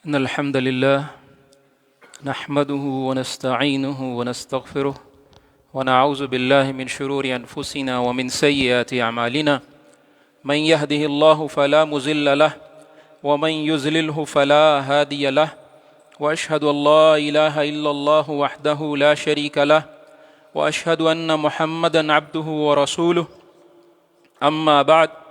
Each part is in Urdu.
إن الحمد لله نحمده ونستعينه ونستغفره ونعوذ بالله من شرور أنفسنا ومن سيئات أعمالنا من يهده الله فلا مضل له ومن يضلله فلا هادي له وأشهد أن لا إله إلا الله وحده لا شريك له وأشهد أن محمدا عبده ورسوله أما بعد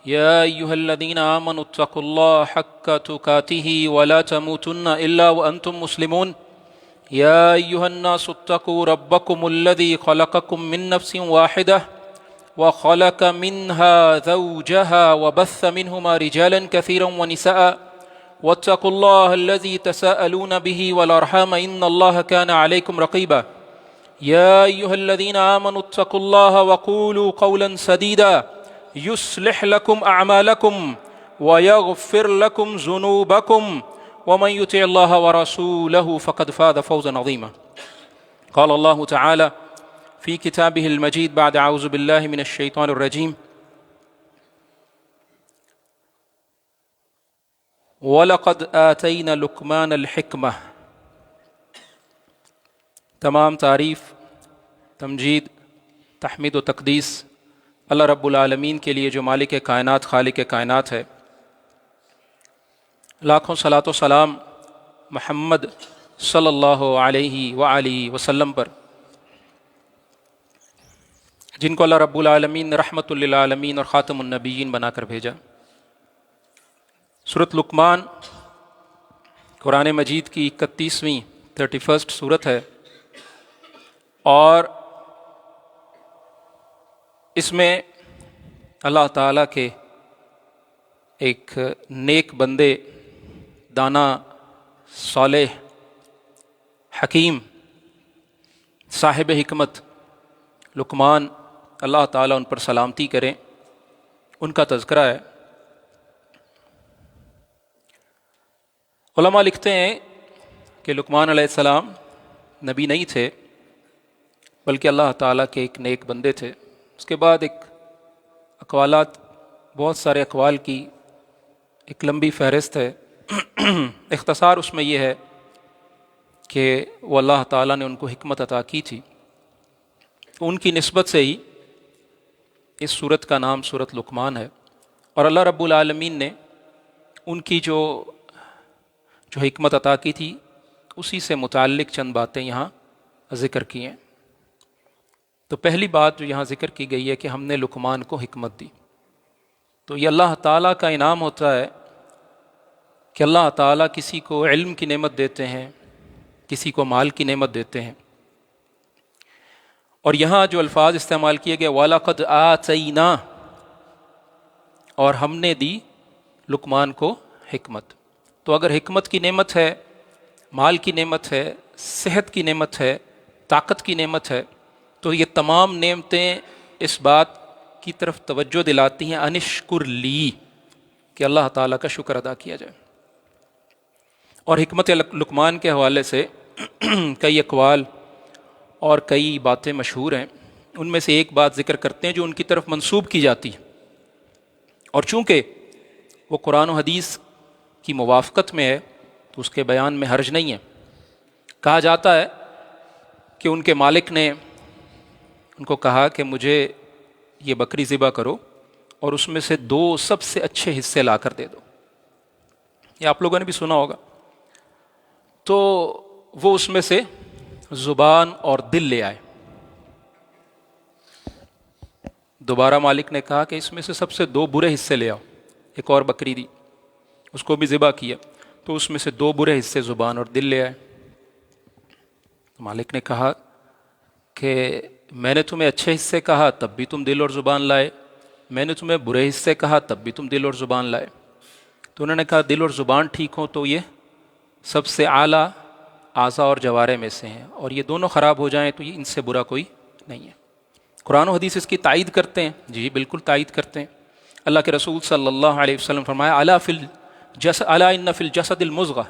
يا أيها الذين آمنوا اتقوا الله حق تقاته ولا تموتن إلا وأنتم مسلمون يا أيها الناس اتقوا ربكم الذي خلقكم من نفس واحدة وخلق منها زوجها وبث منهما رجالا كثيرا ونساء واتقوا الله الذي تساءلون به والأرحام إن الله كان عليكم رقيبا يا أيها الذين آمنوا اتقوا الله وقولوا قولا سديدا يصلح لكم أعمالكم ويغفر لكم ذنوبكم ومن يطع الله ورسوله فقد فاز فوزا عظيما قال الله تعالى في كتابه المجيد بعد أعوذ بالله من الشيطان الرجيم وَلَقَدْ آتَيْنَا لُقْمَانَ الْحِكْمَةَ تمام تعریف، تمجید، تحمید و تقدیس اللہ رب العالمین کے لیے جو مالک کائنات، خالق کائنات ہے۔ لاکھوں صلاۃ و سلام محمد صلی اللہ علیہ وآلہ وسلم پر، جن کو اللہ رب العالمین نے رحمت للعالمین اور خاتم النبیین بنا کر بھیجا۔ سورۃ لقمان قرآن مجید کی 31ویں 31 سورت ہے، اور اس میں اللہ تعالیٰ کے ایک نیک بندے، دانا، صالح، حکیم، صاحب حکمت لقمان، اللہ تعالیٰ ان پر سلامتی کریں، ان کا تذکرہ ہے۔ علماء لکھتے ہیں کہ لقمان علیہ السلام نبی نہیں تھے، بلکہ اللہ تعالیٰ کے ایک نیک بندے تھے۔ اس کے بعد ایک اقوالات، بہت سارے اقوال کی ایک لمبی فہرست ہے۔ اختصار اس میں یہ ہے کہ وہ اللہ تعالیٰ نے ان کو حکمت عطا کی تھی، ان کی نسبت سے ہی اس سورت کا نام سورۃ لقمان ہے۔ اور اللہ رب العالمین نے ان کی جو حکمت عطا کی تھی، اسی سے متعلق چند باتیں یہاں ذکر کی ہیں۔ تو پہلی بات جو یہاں ذکر کی گئی ہے کہ ہم نے لقمان کو حکمت دی، تو یہ اللہ تعالیٰ کا انعام ہوتا ہے کہ اللہ تعالیٰ کسی کو علم کی نعمت دیتے ہیں، کسی کو مال کی نعمت دیتے ہیں۔ اور یہاں جو الفاظ استعمال کیے گئے وَلَقَدْ آتَيْنَا، اور ہم نے دی لقمان کو حکمت۔ تو اگر حکمت کی نعمت ہے، مال کی نعمت ہے، صحت کی نعمت ہے، طاقت کی نعمت ہے، تو یہ تمام نعمتیں اس بات کی طرف توجہ دلاتی ہیں انشکر لی، کہ اللہ تعالیٰ کا شکر ادا کیا جائے۔ اور حکمت لقمان کے حوالے سے کئی اقوال اور کئی باتیں مشہور ہیں۔ ان میں سے ایک بات ذکر کرتے ہیں جو ان کی طرف منسوب کی جاتی ہے، اور چونکہ وہ قرآن و حدیث کی موافقت میں ہے تو اس کے بیان میں حرج نہیں ہے۔ کہا جاتا ہے کہ ان کے مالک نے ان کو کہا کہ مجھے یہ بکری ذبح کرو اور اس میں سے 2 سب سے اچھے حصے لا کر دے دو۔ یہ آپ لوگوں نے بھی سنا ہوگا۔ تو وہ اس میں سے زبان اور دل لے آئے۔ دوبارہ مالک نے کہا کہ اس میں سے سب سے 2 برے حصے لے آؤ۔ ایک اور بکری دی، اس کو بھی ذبح کیا، تو اس میں سے 2 برے حصے زبان اور دل لے آئے۔ مالک نے کہا کہ میں نے تمہیں اچھے حصے کہا تب بھی تم دل اور زبان لائے، میں نے تمہیں برے حصے کہا تب بھی تم دل اور زبان لائے۔ تو انہوں نے کہا دل اور زبان ٹھیک ہوں تو یہ سب سے اعلیٰ اعضاء اور جوارح میں سے ہیں، اور یہ دونوں خراب ہو جائیں تو یہ ان سے برا کوئی نہیں ہے۔ قرآن و حدیث اس کی تائید کرتے ہیں، جی بالکل تائید کرتے ہیں۔ اللہ کے رسول صلی اللہ علیہ وسلم فرمایا الا ان فی الجسد المضغہ،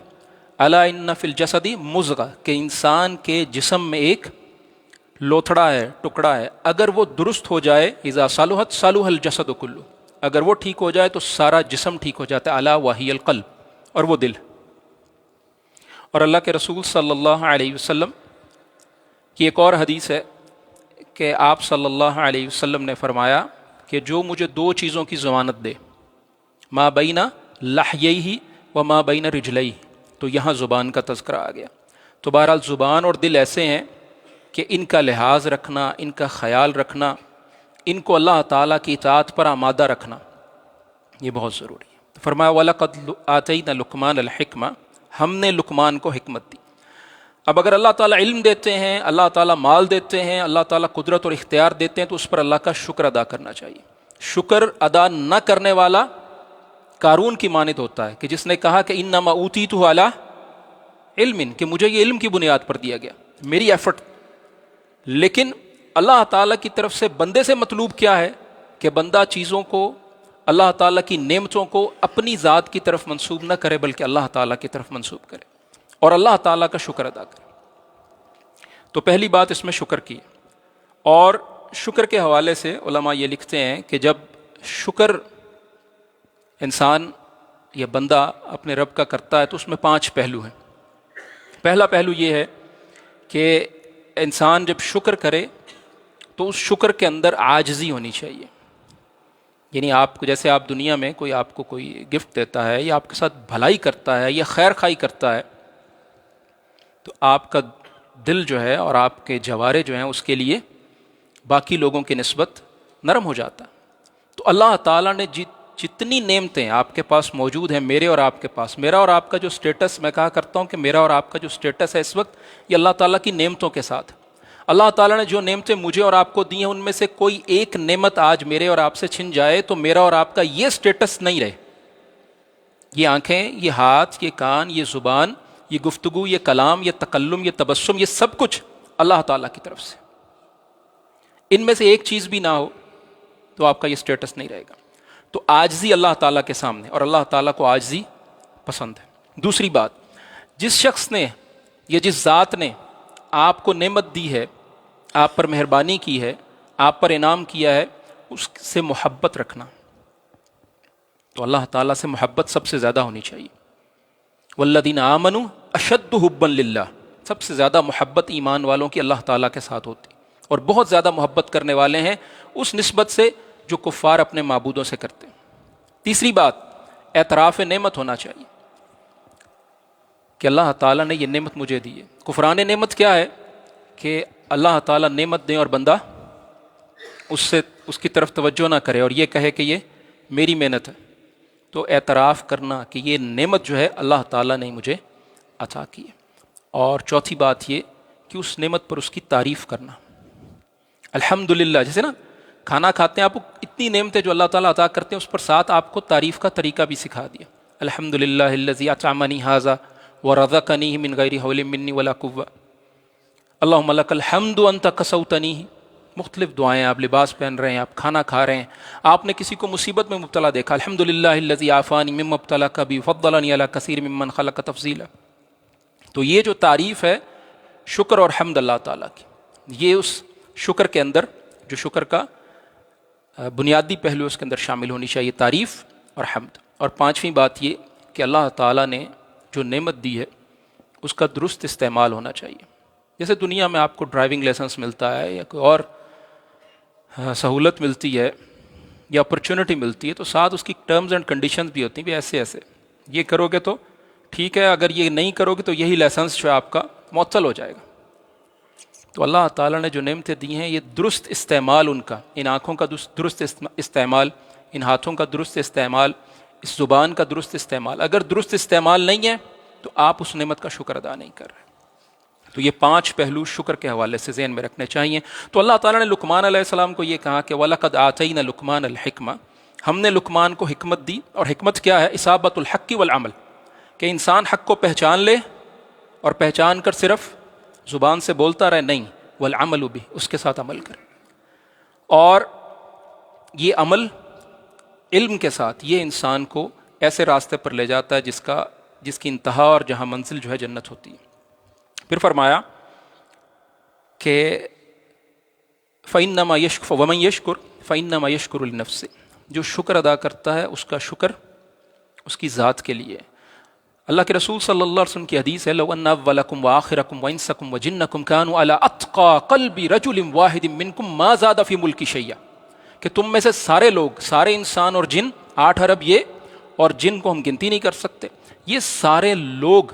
الا ان فی الجسد مضغہ، کہ انسان کے جسم میں ایک لوتھڑا ہے، ٹکڑا ہے، اگر وہ درست ہو جائے اذا صلحت صلح الجسد کلہ، اگر وہ ٹھیک ہو جائے تو سارا جسم ٹھیک ہو جاتا ہے، الا وہی القلب، اور وہ دل۔ اور اللہ کے رسول صلی اللہ علیہ وسلم کی ایک اور حدیث ہے کہ آپ صلی اللہ علیہ وسلم نے فرمایا کہ جو مجھے دو چیزوں کی ضمانت دے، ما بین لحییہ و ما بین رجلیہ، تو یہاں زبان کا تذکرہ آ گیا۔ تو بہرحال زبان اور دل ایسے ہیں کہ ان کا لحاظ رکھنا، ان کا خیال رکھنا، ان کو اللہ تعالیٰ کی اطاعت پر آمادہ رکھنا، یہ بہت ضروری ہے۔ فرمایا وَلَقَدْ آتَيْنَا لُقْمَانَ الْحِكْمَةَ، ہم نے لقمان کو حکمت دی۔ اب اگر اللہ تعالیٰ علم دیتے ہیں، اللہ تعالیٰ مال دیتے ہیں، اللہ تعالیٰ قدرت اور اختیار دیتے ہیں، تو اس پر اللہ کا شکر ادا کرنا چاہیے۔ شکر ادا نہ کرنے والا قارون کی مانند ہوتا ہے کہ جس نے کہا کہ انما اوتیتہ علی علم، کہ مجھے یہ علم کی بنیاد پر دیا گیا، میری ایفرٹ۔ لیکن اللہ تعالیٰ کی طرف سے بندے سے مطلوب کیا ہے کہ بندہ چیزوں کو، اللہ تعالیٰ کی نعمتوں کو اپنی ذات کی طرف منسوب نہ کرے بلکہ اللہ تعالیٰ کی طرف منسوب کرے اور اللہ تعالیٰ کا شکر ادا کرے۔ تو پہلی بات اس میں شکر کی، اور شکر کے حوالے سے علماء یہ لکھتے ہیں کہ جب شکر انسان یا بندہ اپنے رب کا کرتا ہے تو اس میں 5 پہلو ہیں۔ پہلا پہلو یہ ہے کہ انسان جب شکر کرے تو اس شکر کے اندر عاجزی ہونی چاہیے۔ یعنی آپ کو، جیسے آپ دنیا میں کوئی آپ کو کوئی گفٹ دیتا ہے یا آپ کے ساتھ بھلائی کرتا ہے یا خیر خواہی کرتا ہے تو آپ کا دل جو ہے اور آپ کے جوارے جو ہیں اس کے لیے باقی لوگوں کی نسبت نرم ہو جاتا ہے۔ تو اللہ تعالیٰ نے جتنی نعمتیں آپ کے پاس موجود ہیں، میرے اور آپ کے پاس، میرا اور آپ کا جو سٹیٹس، میں کہا کرتا ہوں کہ میرا اور آپ کا جو سٹیٹس ہے اس وقت، یہ اللہ تعالیٰ کی نعمتوں کے ساتھ۔ اللہ تعالیٰ نے جو نعمتیں مجھے اور آپ کو دی ہیں ان میں سے کوئی ایک نعمت آج میرے اور آپ سے چھن جائے تو میرا اور آپ کا یہ سٹیٹس نہیں رہے۔ یہ آنکھیں، یہ ہاتھ، یہ کان، یہ زبان، یہ گفتگو، یہ کلام، یہ تکلم، یہ تبسم، یہ سب کچھ اللہ تعالیٰ کی طرف سے۔ ان میں سے ایک چیز بھی نہ ہو تو آپ کا یہ سٹیٹس نہیں رہے گا۔ تو عاجزی اللہ تعالیٰ کے سامنے، اور اللہ تعالیٰ کو عاجزی پسند ہے۔ دوسری بات، جس شخص نے یا جس ذات نے آپ کو نعمت دی ہے، آپ پر مہربانی کی ہے، آپ پر انعام کیا ہے، اس سے محبت رکھنا۔ تو اللہ تعالیٰ سے محبت سب سے زیادہ ہونی چاہیے۔ والذین آمنوا اشد حبا للہ، سب سے زیادہ محبت ایمان والوں کی اللہ تعالیٰ کے ساتھ ہوتی، اور بہت زیادہ محبت کرنے والے ہیں اس نسبت سے جو کفار اپنے معبودوں سے کرتے ہیں۔ تیسری بات، اعتراف نعمت ہونا چاہیے کہ اللہ تعالیٰ نے یہ نعمت مجھے دی ہے۔ کفران نعمت کیا ہے کہ اللہ تعالیٰ نعمت دیں اور بندہ اس کی طرف توجہ نہ کرے اور یہ کہے کہ یہ میری محنت ہے۔ تو اعتراف کرنا کہ یہ نعمت جو ہے اللہ تعالیٰ نے مجھے عطا کی ہے۔ اور چوتھی بات یہ کہ اس نعمت پر اس کی تعریف کرنا۔ الحمدللہ، جیسے نا کھانا کھاتے ہیں، آپ کو اتنی نعمتیں جو اللہ تعالیٰ عطا کرتے ہیں اس پر ساتھ آپ کو تعریف کا طریقہ بھی سکھا دیا۔ الحمدللہ الذی اطعمنی ھذا ورزقنی من غیر حول منی ولا قوة، اللہم لک الحمد انت کسوتنی۔ مختلف دعائیں، آپ لباس پہن رہے ہیں، آپ کھانا کھا رہے ہیں، آپ نے کسی کو مصیبت میں مبتلا دیکھا، الحمدللہ الذی عافانی مما ابتلاک بہ وفضلنی علی کثیر ممن خلق تفضیلا۔ تو یہ جو تعریف ہے شکر اور حمد اللہ تعالیٰ کی، یہ اس شکر کے اندر، جو شکر کا بنیادی پہلو اس کے اندر شامل ہونی چاہیے، تعریف اور حمد۔ اور پانچویں بات یہ کہ اللہ تعالیٰ نے جو نعمت دی ہے اس کا درست استعمال ہونا چاہیے۔ جیسے دنیا میں آپ کو ڈرائیونگ لائسنس ملتا ہے یا کوئی اور سہولت ملتی ہے یا اپرچونٹی ملتی ہے تو ساتھ اس کی ٹرمز اینڈ کنڈیشنز بھی ہوتی ہیں، بھی ایسے ایسے یہ کرو گے تو ٹھیک ہے، اگر یہ نہیں کرو گے تو یہی لائسنس جو ہے آپ کا معطل ہو جائے گا۔ تو اللہ تعالیٰ نے جو نعمتیں دی ہیں یہ درست استعمال ان کا، ان آنکھوں کا درست استعمال، ان ہاتھوں کا درست استعمال، اس زبان کا درست استعمال، اگر درست استعمال نہیں ہے تو آپ اس نعمت کا شکر ادا نہیں کر رہے۔ تو یہ 5 پہلو شکر کے حوالے سے ذہن میں رکھنے چاہیے۔ تو اللہ تعالیٰ نے لقمان علیہ السلام کو یہ کہا کہ وَلَقَدْ آتَيْنَا لُقْمَانَ الْحِكْمَةَ، ہم نے لقمان کو حکمت دی، اور حکمت کیا ہے؟ اصابۃ الحق والعمل، کہ انسان حق کو پہچان لے اور پہچان کر صرف زبان سے بولتا رہے، نہیں، والعمل بھی، اس کے ساتھ عمل کرے۔ اور یہ عمل علم کے ساتھ یہ انسان کو ایسے راستے پر لے جاتا ہے جس کی انتہا اور جہاں منزل جو ہے جنت ہوتی ہے۔ پھر فرمایا کہ فَإِنَّمَا يَشْكُرُ وَمَنْ يَشْكُرْ فَإِنَّمَا يَشْكُرُ لِنَفْسِهِ، جو شکر ادا کرتا ہے اس کا شکر اس کی ذات کے لیے۔ اللہ کے رسول صلی اللہ علیہ وسلم کی حدیث ہے، لو ان اولکم وآخرکم وانسکم وجنکم کانوا علی اتقى قلب رجل واحد منکم ما زاد فی ملکی شیئا، کہ تم میں سے سارے لوگ، سارے انسان اور جن، 8 ارب یہ، اور جن کو ہم گنتی نہیں کر سکتے، یہ سارے لوگ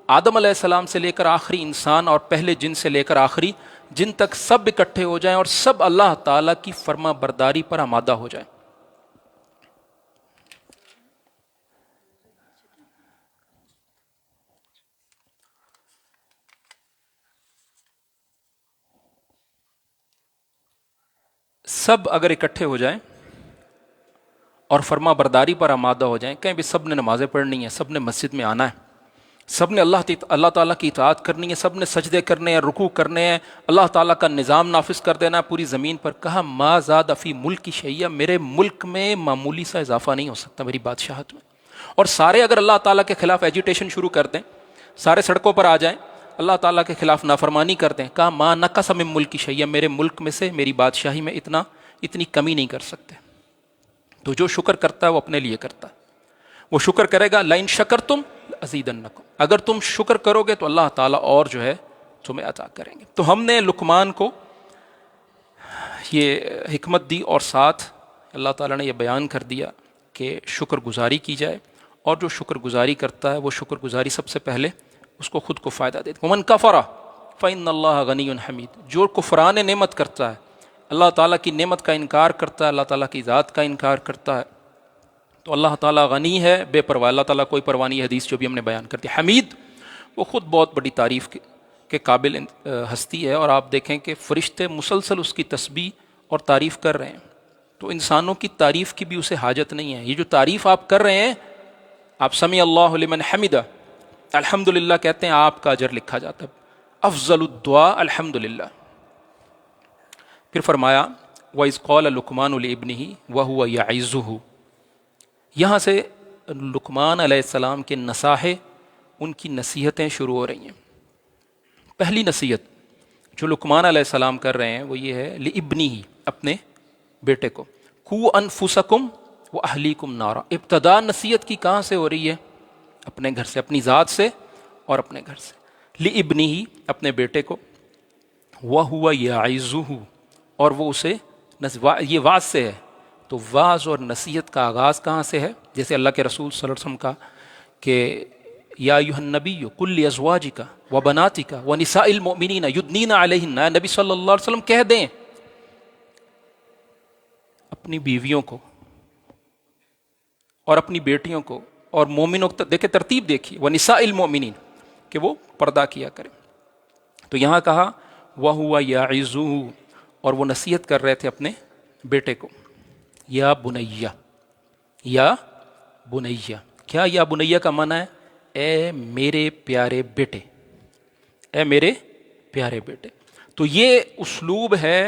آدم علیہ السلام سے لے کر آخری انسان اور پہلے جن سے لے کر آخری جن تک سب اکٹھے ہو جائیں اور سب اللہ تعالیٰ کی فرما برداری پر آمادہ ہو جائیں۔ سب اگر اکٹھے ہو جائیں اور فرما برداری پر آمادہ ہو جائیں، کہیں بھی سب نے نمازیں پڑھنی ہیں، سب نے مسجد میں آنا ہے، سب نے اللہ تعالیٰ کی اطاعت کرنی ہے، سب نے سجدے کرنے ہیں، رکوع کرنے ہیں، اللہ تعالیٰ کا نظام نافذ کر دینا ہے پوری زمین پر، کہا ما زاد فی ملکی شیئا، میرے ملک میں معمولی سا اضافہ نہیں ہو سکتا میری بادشاہت میں۔ اور سارے اگر اللہ تعالیٰ کے خلاف ایجیٹیشن شروع کر دیں، سارے سڑکوں پر آ جائیں، اللہ تعالیٰ کے خلاف نافرمانی کر دیں، کہا ما نقص من ملکی شیئا، میرے ملک میں سے، میری بادشاہی میں اتنی کمی نہیں کر سکتے۔ تو جو شکر کرتا ہے وہ اپنے لیے کرتا ہے، وہ شکر کرے گا، لئن شکرتم لازیدنکم، اگر تم شکر کرو گے تو اللہ تعالیٰ اور جو ہے تمہیں عطا کریں گے۔ تو ہم نے لقمان کو یہ حکمت دی، اور ساتھ اللہ تعالیٰ نے یہ بیان کر دیا کہ شکر گزاری کی جائے، اور جو شکر گزاری کرتا ہے وہ شکر گزاری سب سے پہلے اس کو خود کو فائدہ دیتی۔ ومن کفر فإن اللہ غنی حمید، جو کفران نعمت کرتا ہے، اللہ تعالیٰ کی نعمت کا انکار کرتا ہے، اللہ تعالیٰ کی ذات کا انکار کرتا ہے، تو اللہ تعالیٰ غنی ہے، بے پرواہ، اللہ تعالیٰ کوئی پرواہ نہیں۔ حدیث جو بھی ہم نے بیان کر دی، حمید وہ خود بہت بڑی تعریف کے قابل ہستی ہے، اور آپ دیکھیں کہ فرشتے مسلسل اس کی تسبیح اور تعریف کر رہے ہیں، تو انسانوں کی تعریف کی بھی اسے حاجت نہیں ہے۔ یہ جو تعریف آپ کر رہے ہیں، آپ سمیع اللہ لمن حمدہ، الحمدللہ کہتے ہیں، آپ کا اجر لکھا جاتا ہے، افضل الدعاء الحمدللہ۔ پھر فرمایا وَإِذْ قَالَ لُقْمَانُ لِابْنِهِ وَهُوَ يَعِظُّهُ، یہاں سے لقمان علیہ السلام کے نصاحے، ان کی نصیحتیں شروع ہو رہی ہیں۔ پہلی نصیحت جو لقمان علیہ السلام کر رہے ہیں وہ یہ ہے، لِابْنِهِ، اپنے بیٹے کو، قُوا أَنفُسَكُمْ وَأَهْلِيكُمْ نَارًا، ابتدا نصیحت کی کہاں سے ہو رہی ہے؟ اپنے گھر سے، اپنی ذات سے اور اپنے گھر سے۔ لِابْنِهِ، اپنے بیٹے کو، وَهُوَ يَعِظُّهُ، اور وہ اسے، یہ واعظ سے ہے، تو واعظ اور نصیحت کا آغاز کہاں سے ہے؟ جیسے اللہ کے رسول صلی اللہ علیہ وسلم کا کہ یا ایھا النبی قل لازواجک وبناتک ونساء المؤمنین یدنین علیہن، نبی صلی اللہ علیہ وسلم کہہ دیں اپنی بیویوں کو اور اپنی بیٹیوں کو اور مومنوں کو، دیکھیں ترتیب دیکھیے، ونساء المؤمنین، کہ وہ پردہ کیا کریں۔ تو یہاں کہا وَهُوَ يَعِظُّهُ، اور وہ نصیحت کر رہے تھے اپنے بیٹے کو، یا بنیہ، یا بنیہ، کیا یا بنیہ کا معنی ہے؟ اے میرے پیارے بیٹے، اے میرے پیارے بیٹے۔ تو یہ اسلوب ہے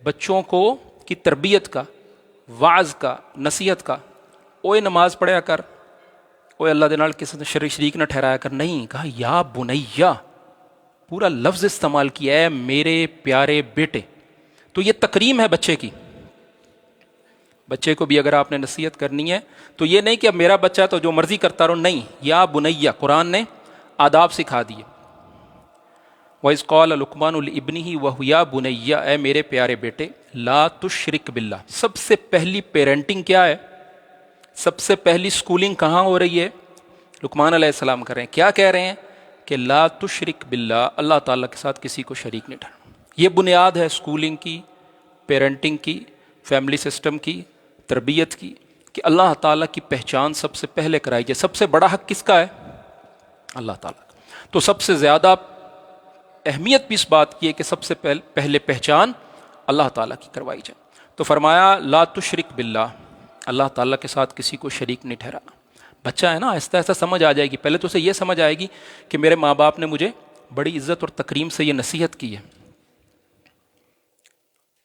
بچوں کو کی تربیت کا، واعظ کا، نصیحت کا۔ اوے نماز پڑھیا کر، اوے اللہ دے نال کسی نے شریک نہ ٹھہرایا کر، نہیں، کہا یا بنیہ، پورا لفظ استعمال کیا ہے، میرے پیارے بیٹے۔ تو یہ تکریم ہے بچے کی۔ بچے کو بھی اگر آپ نے نصیحت کرنی ہے تو یہ نہیں کہ اب میرا بچہ تو جو مرضی کرتا رہو، نہیں، یا بنیہ، قرآن نے آداب سکھا دیے۔ وَإِذْ قَالَ لُقْمَانُ لِابْنِهِ وَهُوَ يَا بُنَيَّ، اے میرے پیارے بیٹے، لا تشرک باللہ، سب سے پہلی پیرنٹنگ کیا ہے؟ سب سے پہلی سکولنگ کہاں ہو رہی ہے؟ لقمان علیہ السلام کر رہے ہیں، کیا کہہ رہے ہیں؟ کہ لا تشرک باللہ، اللہ تعالیٰ کے ساتھ کسی کو شریک نہیں ٹھہرانا۔ یہ بنیاد ہے سکولنگ کی، پیرنٹنگ کی، فیملی سسٹم کی، تربیت کی، کہ اللہ تعالیٰ کی پہچان سب سے پہلے کرائی جائے۔ سب سے بڑا حق کس کا ہے؟ اللہ تعالیٰ کا۔ تو سب سے زیادہ اہمیت بھی اس بات کی ہے کہ سب سے پہلے پہچان اللہ تعالیٰ کی کروائی جائے۔ تو فرمایا لا تشرک باللہ، اللہ تعالیٰ کے ساتھ کسی کو شریک نہیں ٹھہرانا۔ بچہ ہے نا، آہستہ آہستہ سمجھ آ جائے گی، پہلے تو اسے یہ سمجھ آئے گی کہ میرے ماں باپ نے مجھے بڑی عزت اور تکریم سے یہ نصیحت کی ہے،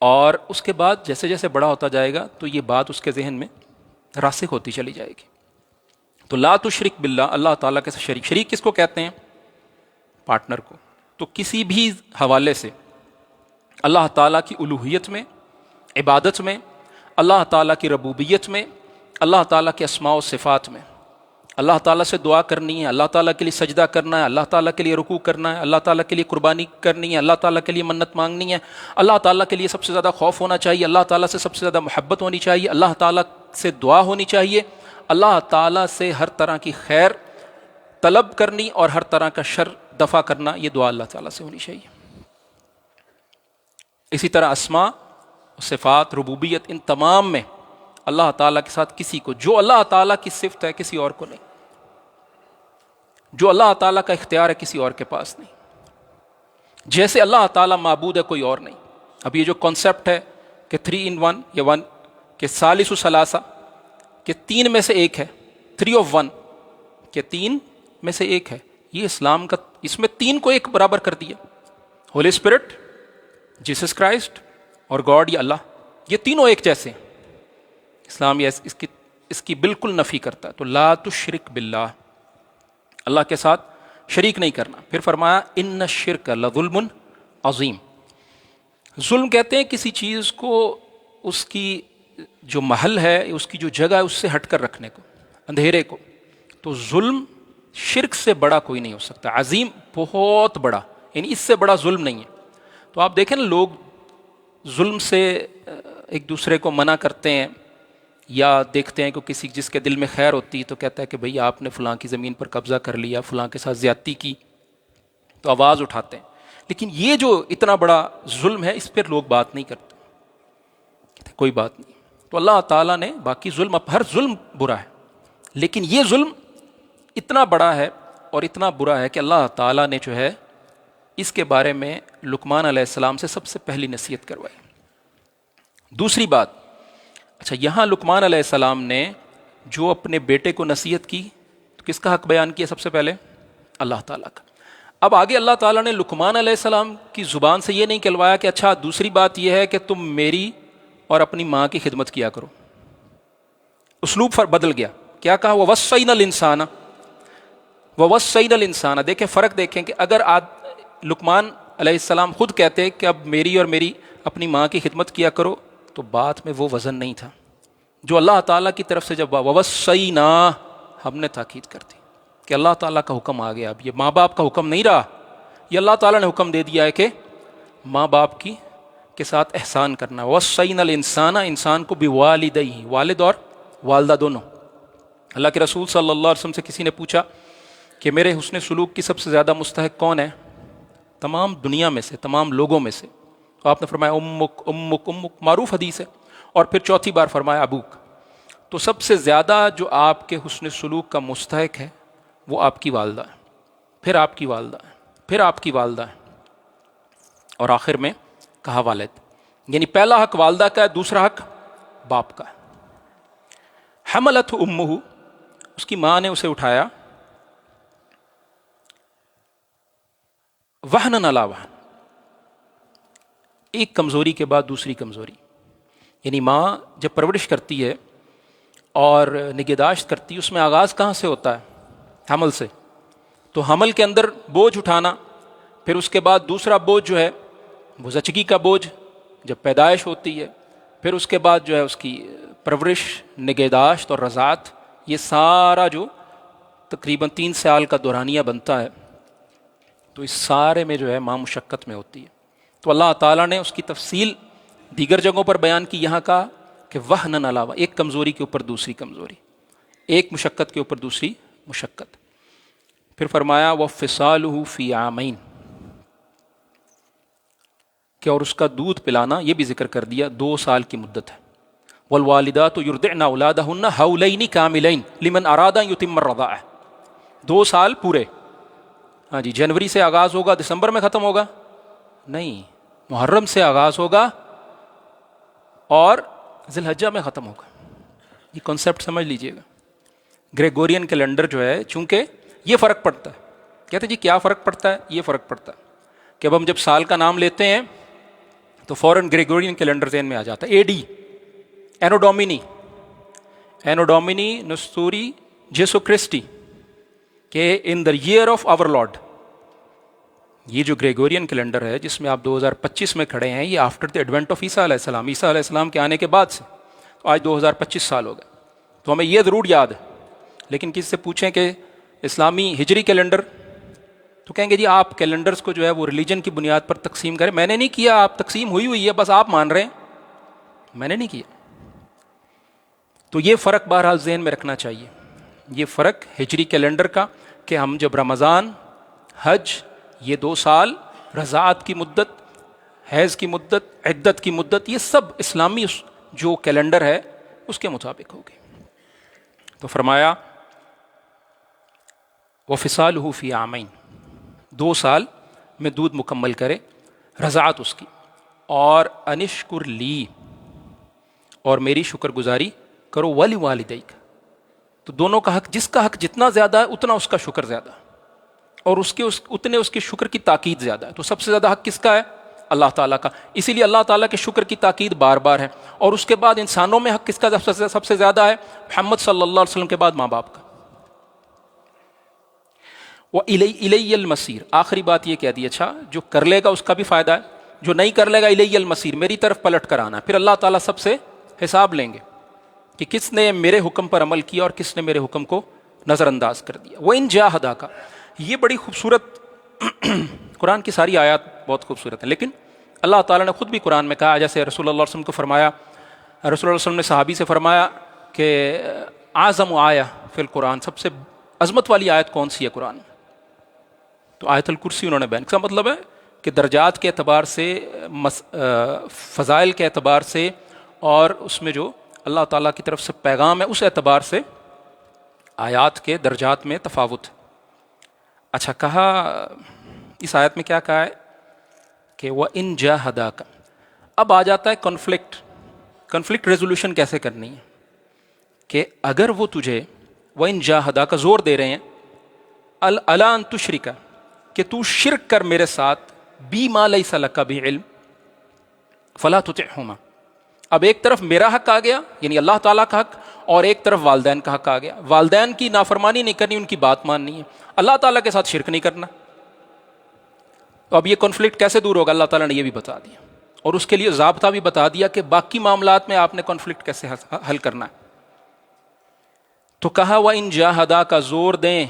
اور اس کے بعد جیسے جیسے بڑا ہوتا جائے گا تو یہ بات اس کے ذہن میں راسخ ہوتی چلی جائے گی۔ تو لا تشرک باللہ، اللہ تعالیٰ کے ساتھ شریک کس کو کہتے ہیں؟ پارٹنر کو۔ تو کسی بھی حوالے سے اللہ تعالیٰ کی الوہیت میں، عبادت میں، اللہ تعالیٰ کی ربوبیت میں، اللہ تعالیٰ کے اسماء و صفات میں اللہ تعالیٰ سے دعا کرنی ہے، اللہ تعالیٰ کے لیے سجدہ کرنا ہے، اللہ تعالیٰ کے لیے رکوع کرنا ہے، اللہ تعالیٰ کے لیے قربانی کرنی ہے، اللہ تعالیٰ کے لیے منت مانگنی ہے، اللہ تعالیٰ کے لیے سب سے زیادہ خوف ہونا چاہیے، اللہ تعالیٰ سے سب سے زیادہ محبت ہونی چاہیے، اللہ تعالیٰ سے دعا ہونی چاہیے، اللہ تعالیٰ سے ہر طرح کی خیر طلب کرنی اور ہر طرح کا شر دفع کرنا، یہ دعا اللہ تعالیٰ سے ہونی چاہیے۔ اسی طرح اسماء، صفات، ربوبیت، ان تمام میں اللہ تعالیٰ کے ساتھ کسی کو، جو اللہ تعالیٰ کی صفت ہے کسی اور کو نہیں، جو اللہ تعالیٰ کا اختیار ہے کسی اور کے پاس نہیں، جیسے اللہ تعالیٰ معبود ہے کوئی اور نہیں۔ اب یہ جو کانسیپٹ ہے کہ 3 in 1 یا 1 کہ ثالث ثلاثہ، کہ 3 میں سے ایک ہے، 3 of 1 کہ 3 میں سے ایک ہے، یہ اسلام کا، اس میں 3 کو ایک برابر کر دیا، ہولی اسپرٹ، جیسس کرائسٹ اور گاڈ یا اللہ، یہ تینوں ایک جیسے ہیں۔ اسلام یہ اس کی بالکل نفی کرتا ہے۔ تو لا تشرک باللہ، اللہ کے ساتھ شریک نہیں کرنا۔ پھر فرمایا ان الشرک لظلم عظیم، ظلم کہتے ہیں کسی چیز کو اس کی جو محل ہے، اس کی جو جگہ ہے، اس سے ہٹ کر رکھنے کو، اندھیرے کو۔ تو ظلم شرک سے بڑا کوئی نہیں ہو سکتا، عظیم بہت بڑا، یعنی اس سے بڑا ظلم نہیں ہے۔ تو آپ دیکھیں نا، لوگ ظلم سے ایک دوسرے کو منع کرتے ہیں، یا دیکھتے ہیں کہ کسی جس کے دل میں خیر ہوتی ہے تو کہتا ہے کہ بھئی آپ نے فلاں کی زمین پر قبضہ کر لیا، فلاں کے ساتھ زیادتی کی، تو آواز اٹھاتے ہیں۔ لیکن یہ جو اتنا بڑا ظلم ہے، اس پر لوگ بات نہیں کرتے، کہتے کوئی بات نہیں۔ تو اللہ تعالیٰ نے باقی ظلم، ہر ظلم برا ہے، لیکن یہ ظلم اتنا بڑا ہے اور اتنا برا ہے کہ اللہ تعالیٰ نے جو ہے اس کے بارے میں لقمان علیہ السلام سے سب سے پہلی نصیحت کروائی۔ دوسری بات، اچھا یہاں لقمان علیہ السلام نے جو اپنے بیٹے کو نصیحت کی تو کس کا حق بیان کیا سب سے پہلے؟ اللہ تعالیٰ کا۔ اب آگے اللہ تعالیٰ نے لقمان علیہ السلام کی زبان سے یہ نہیں کہلوایا کہ اچھا دوسری بات یہ ہے کہ تم میری اور اپنی ماں کی خدمت کیا کرو، اسلوب بدل گیا۔ کیا کہا؟ وَوَصَّيْنَا الْإِنسَانَ، وَوَصَّيْنَا الْإِنسَانَ۔ دیکھیں فرق دیکھیں کہ اگر لقمان علیہ السلام خود کہتے کہ اب میری اور میری اپنی ماں کی خدمت کیا کرو تو بات میں وہ وزن نہیں تھا۔ جو اللہ تعالیٰ کی طرف سے جب وَوَصَّيْنَا، ہم نے تاکید کر دی کہ اللہ تعالیٰ کا حکم آ گیا، اب یہ ماں باپ کا حکم نہیں رہا، یہ اللہ تعالیٰ نے حکم دے دیا ہے کہ ماں باپ کے ساتھ احسان کرنا۔ وَوَصَّيْنَا الْإِنسَانَ، انسان کو بِوَالِدَيْهِ، والد اور والدہ دونوں۔ اللہ کے رسول صلی اللہ علیہ وسلم سے کسی نے پوچھا کہ میرے حسن سلوک کی سب سے زیادہ مستحق کون ہے تمام دنیا میں سے، تمام لوگوں میں سے؟ تو آپ نے فرمایا امک امک امک، معروف حدیث ہے، اور پھر چوتھی بار فرمایا ابوک۔ تو سب سے زیادہ جو آپ کے حسن سلوک کا مستحق ہے وہ آپ کی والدہ ہے، پھر آپ کی والدہ ہے، پھر آپ کی والدہ ہے، اور آخر میں کہا والد، یعنی پہلا حق والدہ کا ہے، دوسرا حق باپ کا ہے۔ حملت امہ، اس کی ماں نے اسے اٹھایا، وہن علی وہن، ایک کمزوری کے بعد دوسری کمزوری، یعنی ماں جب پرورش کرتی ہے اور نگہداشت کرتی ہے، اس میں آغاز کہاں سے ہوتا ہے؟ حمل سے۔ تو حمل کے اندر بوجھ اٹھانا، پھر اس کے بعد دوسرا بوجھ جو ہے وہ زچگی کا بوجھ جب پیدائش ہوتی ہے، پھر اس کے بعد جو ہے اس کی پرورش، نگہداشت اور رضاعت، یہ سارا جو تقریباً 3 سال کا دورانیہ بنتا ہے، تو اس سارے میں جو ہے ماں مشقت میں ہوتی ہے۔ تو اللہ تعالیٰ نے اس کی تفصیل دیگر جگہوں پر بیان کی، یہاں کہا کہ وہن علی وہن، ایک کمزوری کے اوپر دوسری کمزوری، ایک مشقت کے اوپر دوسری مشقت۔ پھر فرمایا وَفِصَالُهُ فِي عَامَيْن، کہ اور اس کا دودھ پلانا یہ بھی ذکر کر دیا 2 سال کی مدت ہے۔ وَالْوَالِدَاتُ يُرْضِعْنَ أَوْلَادَهُنَّ حَوْلَيْنِ كَامِلَيْنِ لِمَنْ أَرَادَ أَن يُتِمَّ الرَّضَاعَةَ، 2 سال پورے۔ ہاں جی، جنوری سے آغاز ہوگا دسمبر میں ختم ہوگا؟ نہیں، محرم سے آغاز ہوگا اور ذی الحجہ میں ختم ہوگا۔ یہ کنسیپٹ سمجھ لیجئے گا۔ گریگورین کیلنڈر جو ہے، چونکہ یہ فرق پڑتا ہے، کہتے ہیں جی کیا فرق پڑتا ہے؟ یہ فرق پڑتا ہے کہ اب ہم جب سال کا نام لیتے ہیں تو فوراً گریگورین کیلنڈر ذہن میں آ جاتا ہے، اے ڈی، اینو ڈومینی، اینو ڈومینی نستوری جیسو کرسٹی، کہ ان دا ایئر آف آور لارڈ۔ یہ جو گریگورین کیلنڈر ہے جس میں آپ 2025 میں کھڑے ہیں، یہ آفٹر دی ایڈوینٹ آف عیسیٰ علیہ السلام، عیسیٰ علیہ السلام کے آنے کے بعد سے، تو آج 2025 سال ہو گئے۔ تو ہمیں یہ ضرور یاد ہے لیکن کسی سے پوچھیں کہ اسلامی ہجری کیلنڈر، تو کہیں گے جی آپ کیلنڈرز کو جو ہے وہ ریلیجن کی بنیاد پر تقسیم کریں. میں نے نہیں کیا، آپ تقسیم ہوئی ہے، بس آپ مان رہے ہیں، میں نے نہیں کیا. تو یہ فرق بہرحال ذہن میں رکھنا چاہیے، یہ فرق ہجری کیلنڈر کا، کہ ہم جب رمضان، حج، یہ 2 سال، رضاعت کی مدت، حیض کی مدت، عدت کی مدت، یہ سب اسلامی جو کیلنڈر ہے اس کے مطابق ہوگی. تو فرمایا وَفِصَالُهُ فِي عَامَيْن، 2 سال میں دودھ مکمل کرے، رضاعت اس کی، اور انشکر لی، اور میری شکر گزاری کرو، وَلِوَالِدَيْكَ، تو دونوں کا حق، جس کا حق جتنا زیادہ ہے اتنا اس کا شکر زیادہ، اور اتنے اس کے شکر کی تاکید زیادہ ہے. تو سب سے زیادہ حق کس کا ہے؟ اللہ تعالیٰ کا. اسی لیے اللہ تعالیٰ کے شکر کی تاکید بار بار ہے. اور اس کے بعد انسانوں میں حق کس کا سب سے زیادہ ہے؟ محمد صلی اللہ علیہ وسلم کے بعد ماں باپ کا. وَإِلَيَّ الْمَصِيرُ، آخری بات یہ کہہ دی، اچھا جو کر لے گا اس کا بھی فائدہ ہے، جو نہیں کر لے گا اِلَيَّ الْمَصِيرُ، میری طرف پلٹ کر آنا ہے. پھر اللہ تعالیٰ سب سے حساب لیں گے کہ کس نے میرے حکم پر عمل کیا اور کس نے میرے حکم کو نظر انداز کر دیا. وَإِن جَاهَدَاكَ، یہ بڑی خوبصورت قرآن کی ساری آیات بہت خوبصورت ہیں، لیکن اللہ تعالیٰ نے خود بھی قرآن میں کہا، جیسے رسول اللہ علیہ وسلم کو فرمایا، رسول اللہ علیہ وسلم نے صحابی سے فرمایا کہ اعظم آیہ فی القرآن، سب سے عظمت والی آیت کون سی ہے قرآن میں؟ تو آیت الکرسی انہوں نے بیان. اس کا مطلب ہے کہ درجات کے اعتبار سے، فضائل کے اعتبار سے، اور اس میں جو اللہ تعالیٰ کی طرف سے پیغام ہے اس اعتبار سے آیات کے درجات میں تفاوت. اچھا، کہا اس آیت میں کیا کہا ہے کہ وَإِن جَاهَدَاكَ، اب آ جاتا ہے کنفلکٹ ریزولوشن کیسے کرنی ہے، کہ اگر وہ تجھے وَإِن جَاهَدَاكَ زور دے رہے ہیں أَلَا أَن تُشْرِكَ، کہ تو شرک کر میرے ساتھ، بِمَا لَيْسَ لَكَ بِهِ عِلْم فَلَا تُطِعْهُمَا. اب ایک طرف میرا حق آ گیا، یعنی اللہ تعالیٰ کا حق، اور ایک طرف والدین کا حق آ گیا. والدین کی نافرمانی نہیں کرنی، ان کی بات ماننی ہے، اللہ تعالیٰ کے ساتھ شرک نہیں کرنا. تو اب یہ کنفلکٹ کیسے دور ہوگا؟ اللہ تعالیٰ نے یہ بھی بتا دیا، اور اس کے لیے ضابطہ بھی بتا دیا کہ باقی معاملات میں آپ نے کنفلکٹ کیسے حل کرنا ہے. تو کہا وَإِن جَاهَدَاكَ، زور دیں،